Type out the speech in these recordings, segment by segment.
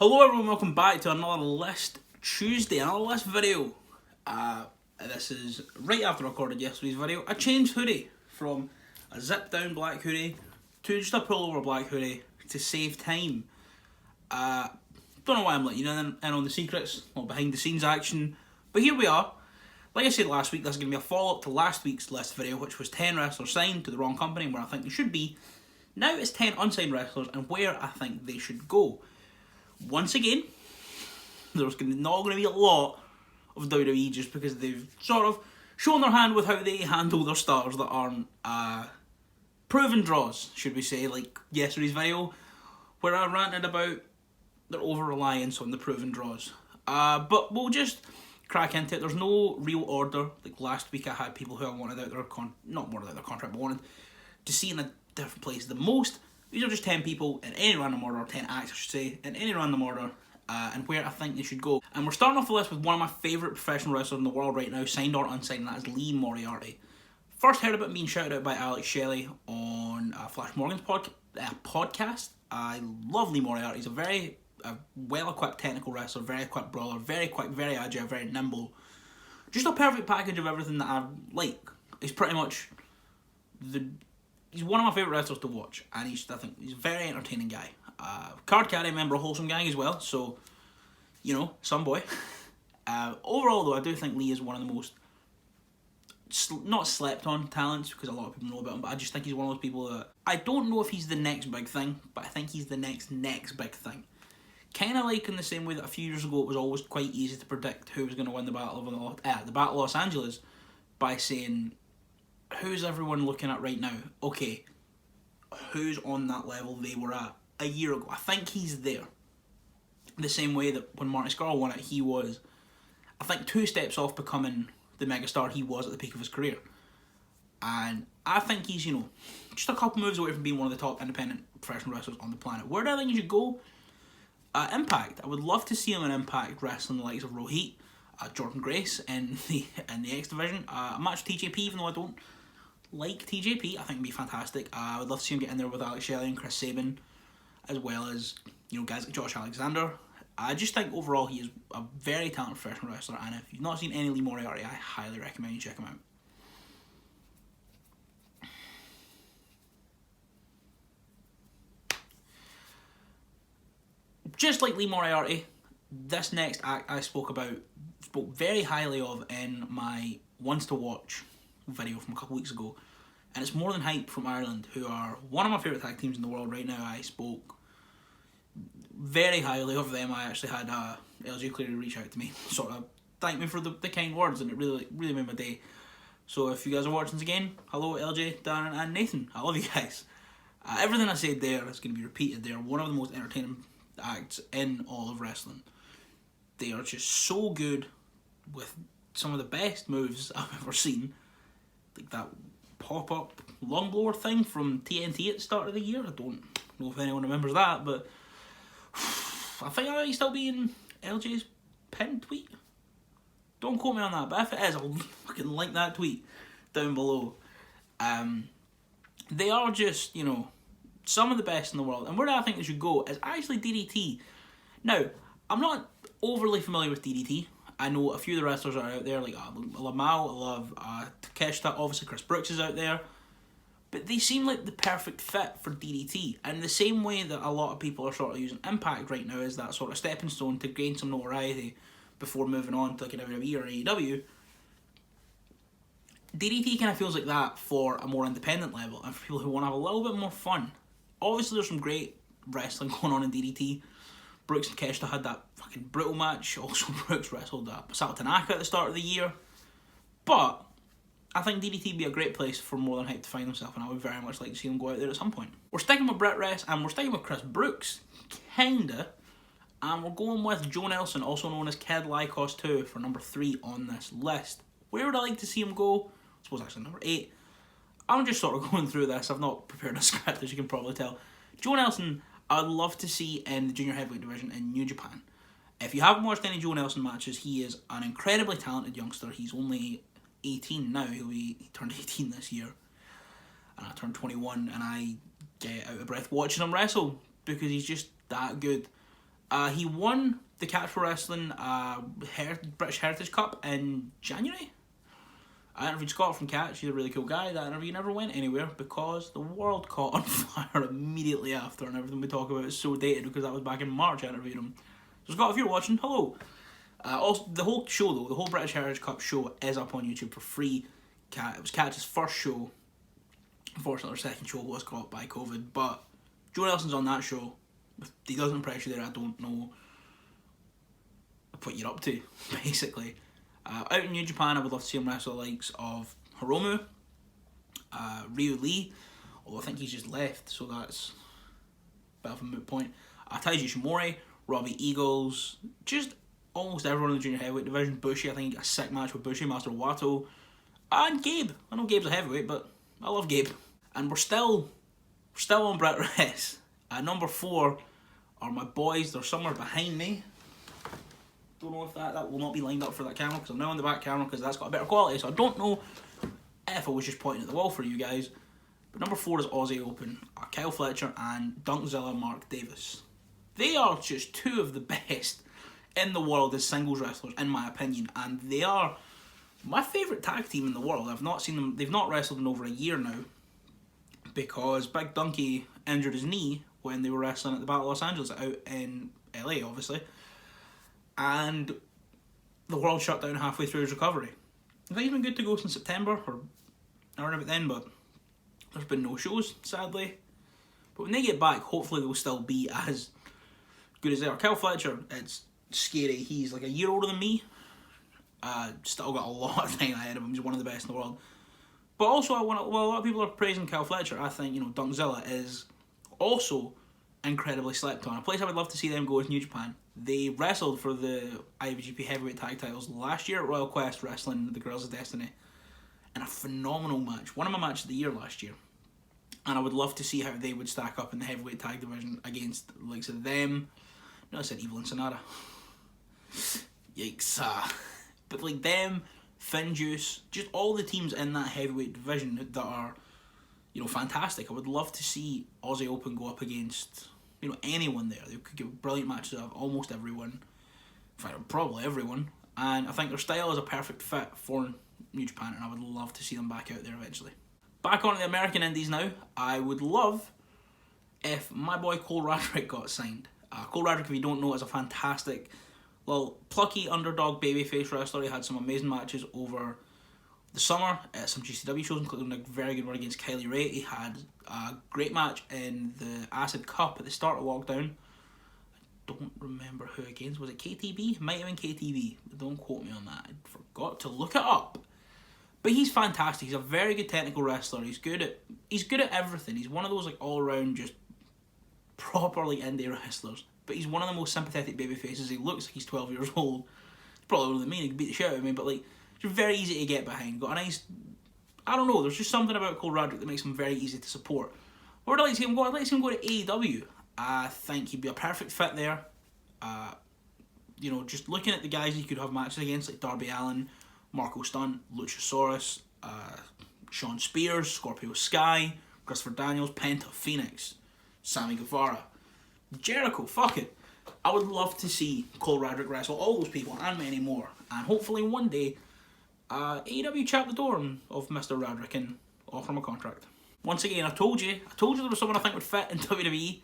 Hello everyone, welcome back to another List Tuesday, another list video. This is right after I recorded yesterday's video. I changed hoodie from a zip down black hoodie to just a pullover black hoodie to save time. Don't know why I'm letting you in on the secrets, not behind the scenes action, but here we are. Like I said last week, this is going to be a follow-up to last week's list video, which was 10 wrestlers signed to the wrong company where I think they should be. Now it's 10 unsigned wrestlers and where I think they should go. Once again, there's not going to be a lot of WWE just because they've sort of shown their hand with how they handle their stars that aren't proven draws, should we say, like yesterday's video, where I ranted about their over-reliance on the proven draws. But we'll just crack into it. There's no real order. Like last week I had people who I wanted out their not wanted out their contract, but wanted to see in a different place the most. These are just 10 people in any random order, or 10 acts I should say, in any random order, and where I think they should go. And we're starting off the list with one of my favourite professional wrestlers in the world right now, signed or unsigned, and that is Lee Moriarty. First heard about him being shouted out by Alex Shelley on Flash Morgan's podcast. I love Lee Moriarty. He's a very well-equipped technical wrestler, very equipped brawler, very quick, very agile, very nimble. Just a perfect package of everything that I like. He's pretty much he's one of my favourite wrestlers to watch, and I think he's a very entertaining guy. Card carry member of Wholesome Gang as well, so, you know, some boy. Overall, though, I do think Lee is one of the most, not slept on talents, because a lot of people know about him, but I just think he's one of those people that, I don't know if he's the next big thing, but I think he's the next big thing. Kind of like in the same way that a few years ago it was always quite easy to predict who was going to win the Battle of Los Angeles by saying, who's everyone looking at right now? Okay, who's on that level they were at a year ago? I think he's there. The same way that when Marty Scurll won it, he was, I think, 2 steps off becoming the megastar he was at the peak of his career. And I think he's, you know, just a couple moves away from being one of the top independent professional wrestlers on the planet. Where do I think he should go? Impact. I would love to see him in Impact wrestling the likes of Rohit, Jordan Grace in the X Division. A match with TJP, even though I don't like TJP, I think it'd be fantastic. I would love to see him get in there with Alex Shelley and Chris Sabin, as well as, you know, guys like Josh Alexander. I just think overall he is a very talented professional wrestler, and if you've not seen any Lee Moriarty, I highly recommend you check him out. Just like Lee Moriarty, this next act I spoke very highly of in my Ones to Watch video from a couple weeks ago, and it's More Than Hype from Ireland, who are one of my favourite tag teams in the world right now. I spoke very highly of them. I actually had LJ Cleary reach out to me, sort of thank me for the kind words, and it really made my day. So if you guys are watching this again, hello LJ, Darren and Nathan, I love you guys. Everything I said there is going to be repeated. They are one of the most entertaining acts in all of wrestling. They are just so good with some of the best moves I've ever seen. Like that pop-up lung blower thing from TNT at the start of the year. I don't know if anyone remembers that, but I think I might still be in LJ's pinned tweet. Don't quote me on that, but if it is, I'll fucking link that tweet down below. They are just, you know, some of the best in the world, and where I think they should go is actually DDT. Now, I'm not overly familiar with DDT. I know a few of the wrestlers are out there, like I love Mao, I love Takeshita, obviously Chris Brooks is out there, but they seem like the perfect fit for DDT, and the same way that a lot of people are sort of using Impact right now as that sort of stepping stone to gain some notoriety before moving on to like an WWE or AEW, DDT kind of feels like that for a more independent level, and for people who want to have a little bit more fun. Obviously there's some great wrestling going on in DDT. Brooks and Takeshita had that fucking brutal match. Also, Brooks wrestled Masato Tanaka at the start of the year. But I think DDT would be a great place for More Than Hype to find himself, and I would very much like to see him go out there at some point. We're sticking with Brit Rest, and we're sticking with Chris Brooks, kinda. And we're going with Joe Nelson, also known as Kid Lycos 2, for number 3 on this list. Where would I like to see him go? I suppose actually number 8. I'm just sort of going through this. I've not prepared a script, as you can probably tell. Joe Nelson, I'd love to see in the junior heavyweight division in New Japan. If you haven't watched any Joe Nelson matches, he is an incredibly talented youngster. He's only 18 now. He turned 18 this year. And I turned 21, and I get out of breath watching him wrestle because he's just that good. He won the Catch Pro Wrestling British Heritage Cup in January. I interviewed Scott from Catch. He's a really cool guy. That interview never went anywhere because the world caught on fire immediately after, and everything we talk about is so dated because that was back in March I interviewed him. So Scott, if you're watching, hello. Also, the whole show though, the whole British Heritage Cup show is up on YouTube for free. It was Catch's first show. Unfortunately, our second show was caught by COVID, but Joe Nelson's on that show. If he doesn't impress you there, I don't know what you're up to, basically. Out in New Japan, I would love to see him wrestle the likes of Hiromu, Ryu Lee, although I think he's just left, so that's a bit of a moot point. Taiji Ishimori, Robbie Eagles, just almost everyone in the junior heavyweight division. Bushi, I think he got a sick match with Bushi, Master Wato, and Gabe. I know Gabe's a heavyweight, but I love Gabe. And we're still on Brit Rest. Number 4 are my boys. They're somewhere behind me. Don't know if that will not be lined up for that camera because I'm now on the back camera because that's got a better quality. So I don't know if I was just pointing at the wall for you guys. But number 4 is Aussie Open. Kyle Fletcher and Dunkzilla Mark Davis. They are just 2 of the best in the world as singles wrestlers, in my opinion. And they are my favourite tag team in the world. I've not seen them. They've not wrestled in over a year now because Big Donkey injured his knee when they were wrestling at the Battle of Los Angeles out in LA, obviously. And the world shut down halfway through his recovery. I think he's been good to go since September or around about then, but there's been no shows, sadly. But when they get back, hopefully they'll still be as good as they are. Kyle Fletcher, it's scary. He's like a year older than me. Still got a lot of time ahead of him. He's one of the best in the world. But also, a lot of people are praising Kyle Fletcher. I think, Dunkzilla is also incredibly slept on. A place I would love to see them go is New Japan. They wrestled for the IWGP Heavyweight Tag Titles last year at Royal Quest, wrestling the Girls of Destiny in a phenomenal match. One of my matches of the year last year. And I would love to see how they would stack up in the Heavyweight Tag Division against the likes of them. No, I said Evil and Sonata. Yikes. But like them, Finjuice, just all the teams in that Heavyweight Division that are, fantastic. I would love to see Aussie Open go up against anyone there. They could give brilliant matches of almost everyone. In fact, probably everyone. And I think their style is a perfect fit for New Japan, and I would love to see them back out there eventually. Back on the American Indies now. I would love if my boy Cole Radrick got signed. Cole Radrick, if you don't know, is a fantastic, plucky underdog babyface wrestler. He had some amazing matches over the summer at some GCW shows, including a very good one against Kylie Ray. He had a great match in the Acid Cup at the start of lockdown. I don't remember who against. Was it KTB? Might have been KTB. Don't quote me on that. I forgot to look it up. But he's fantastic. He's a very good technical wrestler. He's good at everything. He's one of those all around just properly indie wrestlers. But he's one of the most sympathetic baby faces. He looks like he's 12 years old. He's probably older than me. He could beat the shit out of me. But he's very easy to get behind. Got a nice, I don't know. There's just something about Cole Radrick that makes him very easy to support. Where would I like to see him go? I'd like to see him go to AEW. I think he'd be a perfect fit there. Just looking at the guys he could have matches against, like Darby Allin, Marco Stunt, Luchasaurus, Sean Spears, Scorpio Sky, Christopher Daniels, Penta, Phoenix, Sammy Guevara, Jericho, fuck it. I would love to see Cole Radrick wrestle all those people and many more. And hopefully one day, AEW chap the door of Mr. Radrick and offer him a contract. Once again, I told you there was someone I think would fit in WWE.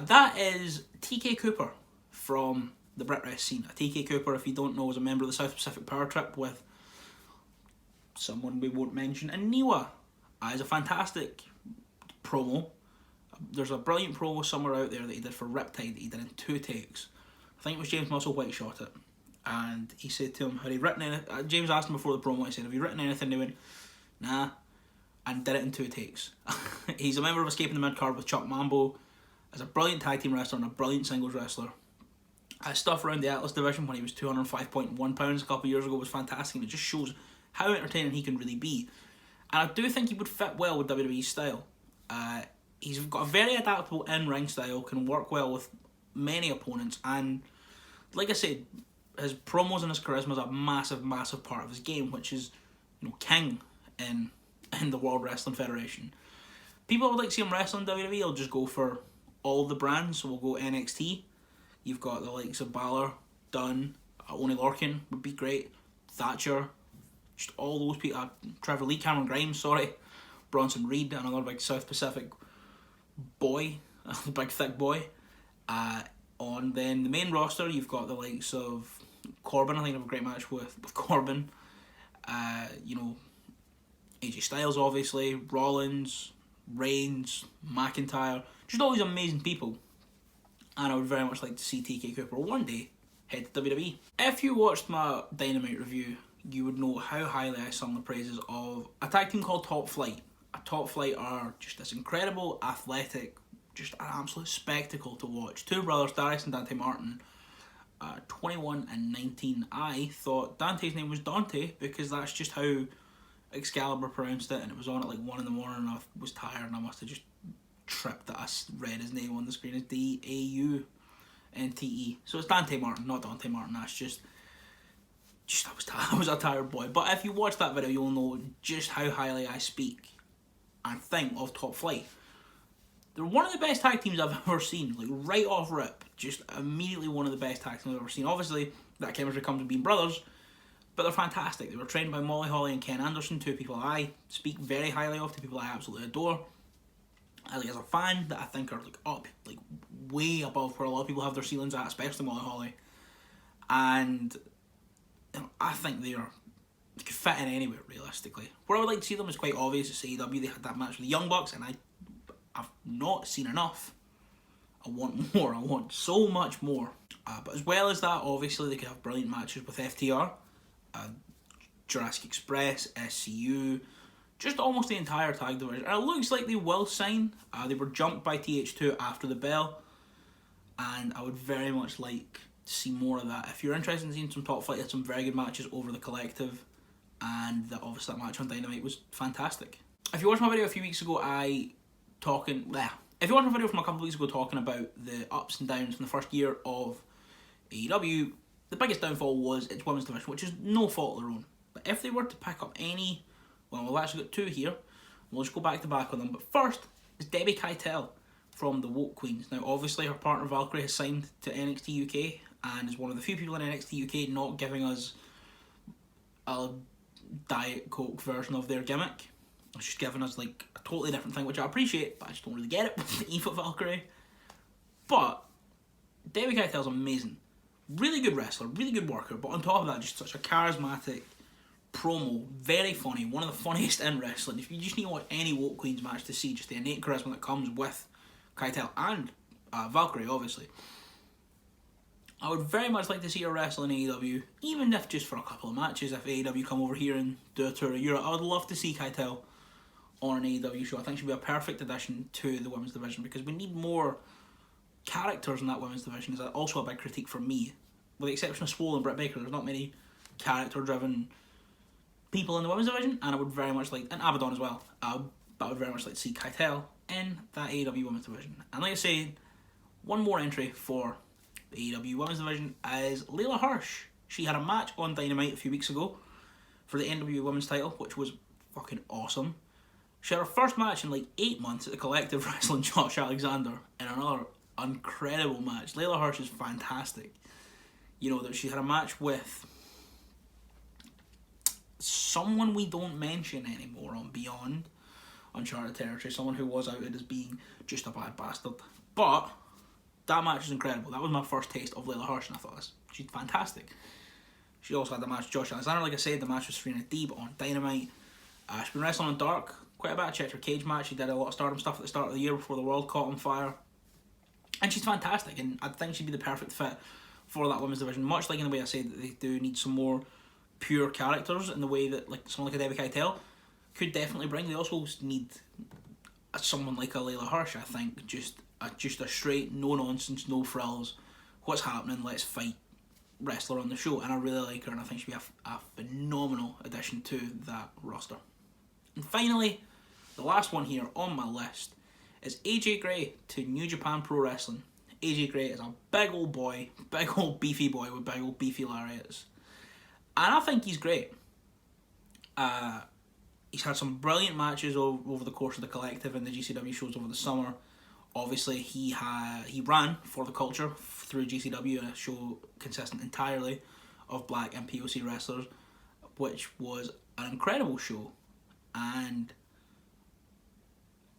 That is TK Cooper from the Brit Rest scene. TK Cooper, if you don't know, is a member of the South Pacific Power Trip with someone we won't mention, and Niwa. Is a fantastic promo. There's a brilliant promo somewhere out there that he did for Riptide that he did in 2 takes. I think it was James Musselwhite shot it. And he said to him, had he written anything? James asked him before the promo, he said, have you written anything? He went, nah. And did it in 2 takes. He's a member of Escaping the Mid-Card with Chuck Mambo. Is a brilliant tag team wrestler and a brilliant singles wrestler. Stuff around the Atlas division when he was 205.1 pounds a couple of years ago was fantastic, and it just shows how entertaining he can really be. And I do think he would fit well with WWE's style. He's got a very adaptable in-ring style, can work well with many opponents, and like I said, his promos and his charisma is a massive, massive part of his game, which is, king in the World Wrestling Federation. People would like to see him wrestle in WWE, will just go for all the brands, so we'll go NXT, You've got the likes of Balor, Dunn, Oney Lorcan would be great, Thatcher, just all those people, Trevor Lee, Cameron Grimes, sorry, Bronson Reed, another big South Pacific boy, a big thick boy. On then the main roster, you've got the likes of Corbin. I think I have a great match with Corbin. You know, AJ Styles, obviously, Rollins, Reigns, McIntyre, just all these amazing people. And I would very much like to see TK Cooper one day head to WWE. If you watched my Dynamite review, you would know how highly I sung the praises of a tag team called Top Flight. Top Flight are just this incredible, athletic, just an absolute spectacle to watch. Two brothers, Darius and Dante Martin, 21 and 19. I thought Dante's name was Dante because that's just how Excalibur pronounced it, and it was on at like 1 in the morning and I was tired and I must have just tripped that I read his name on the screen as Daunte. So it's Dante Martin, not Dante Martin. That's just I was a tired boy. But if you watch that video, you'll know just how highly I speak and think of Top Flight. They're one of the best tag teams I've ever seen, like right off rip. Just immediately one of the best tag teams I've ever seen. Obviously, that chemistry comes with being brothers, but they're fantastic. They were trained by Molly Holly and Ken Anderson, two people I speak very highly of, two people I absolutely adore. I like as a fan that I think are like up, like way above where a lot of people have their ceilings at, especially Molly Holly. And you know, I think they could fit in anywhere realistically. Where I would like to see them is quite obvious. It's AEW. They had that match with the Young Bucks, and I've not seen enough. I want more. I want so much more. But as well as that, obviously they could have brilliant matches with FTR, Jurassic Express, SCU, just almost the entire tag division. And it looks like they will sign. They were jumped by TH2 after the bell, and I would very much like to see more of that. If you're interested in seeing some Top Flight, they had some very good matches over the Collective, and obviously that match on Dynamite was fantastic. If you watched my video a few weeks ago, if you watched my video from a couple of weeks ago talking about the ups and downs from the first year of AEW, the biggest downfall was its women's division, which is no fault of their own. But if they were to pick up any, well, we've actually got two here. We'll just go back to back on them. But first is Debbie Keitel from the Woke Queens. Now, obviously, her partner Valkyrie has signed to NXT UK and is one of the few people in NXT UK not giving us a Diet Coke version of their gimmick. It's just giving us like a totally different thing, which I appreciate, but I just don't really get it with the Eva Valkyrie. But Debbie Keitel's amazing. Really good wrestler, really good worker, but on top of that, just such a charismatic promo, very funny, one of the funniest in wrestling. If you just need to watch any Woke Queens match to see just the innate charisma that comes with Keitel and Valkyrie, obviously. I would very much like to see her wrestle in AEW, even if just for a couple of matches. If AEW come over here and do a tour of Europe, I would love to see Keitel on an AEW show. I think she'd be a perfect addition to the women's division because we need more characters in that women's division. Is also a big critique for me. With the exception of Swole and Britt Baker, there's not many character-driven people in the women's division, and I would very much like, and Abaddon as well, but I would very much like to see Keitel in that AEW women's division. And like I say, one more entry for the AEW women's division is Layla Hirsch. She had a match on Dynamite a few weeks ago for the NWA women's title, which was fucking awesome. She had her first match in like 8 months at the Collective wrestling Josh Alexander in another incredible match. Layla Hirsch is fantastic. You know, that she had a match with someone we don't mention anymore on Beyond Uncharted Territory, someone who was outed as being just a bad bastard. But that match is incredible. That was my first taste of Layla Hirsch, and I thought she's fantastic. She also had the match with Josh Alexander. Like I said, the match with Serena Deeb on Dynamite. She's been wrestling on Dark quite a bit. I checked her cage match. She did a lot of Stardom stuff at the start of the year before the world caught on fire. And she's fantastic, and I think she'd be the perfect fit for that women's division. Much like in the way I said that they do need some more pure characters in the way that like someone like a Debbie Keitel could definitely bring. They also need someone like a Layla Hirsch, I think. Just a straight, no nonsense, no frills, what's happening, let's fight wrestler on the show. And I really like her, and I think she'd be a phenomenal addition to that roster. And finally, the last one here on my list is AJ Gray to New Japan Pro Wrestling. AJ Gray is a big old boy, big old beefy boy with big old beefy lariats. And I think he's great. He's had some brilliant matches over the course of the Collective and the GCW shows over the summer. Obviously, he ran for the culture through GCW, a show consisting entirely of black and POC wrestlers, which was an incredible show, and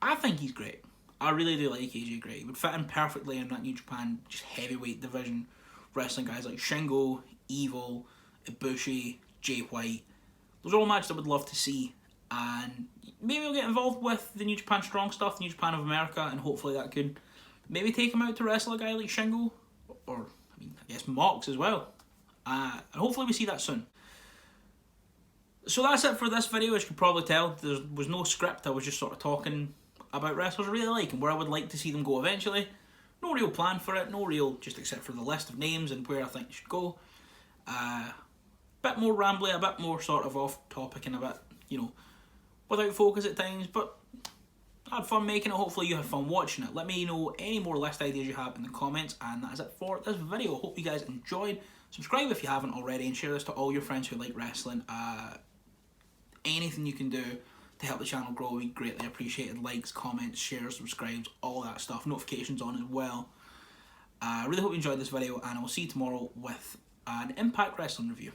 I think he's great. I really do like AJ Gray. He would fit in perfectly in that New Japan just heavyweight division, wrestling guys like Shingo, Evil, Ibushi, Jay White. Those are all matches I would love to see, and maybe he'll get involved with the New Japan Strong stuff, the New Japan of America, and hopefully that could maybe take him out to wrestle a guy like Shingo, or I guess Mox as well. And hopefully we see that soon. So that's it for this video. As you can probably tell, there was no script. I was just sort of talking about wrestlers I really like and where I would like to see them go eventually. No real plan for it, no real, just except for the list of names and where I think they should go. Bit more rambly, a bit more sort of off topic and a bit, without focus at times, but I had fun making it. Hopefully you had fun watching it. Let me know any more list ideas you have in the comments, and that is it for this video. Hope you guys enjoyed. Subscribe if you haven't already, and share this to all your friends who like wrestling. Anything you can do to help the channel grow would be greatly appreciated. Likes, comments, shares, subscribes, all that stuff. Notifications on as well. I really hope you enjoyed this video, and I will see you tomorrow with an Impact Wrestling review.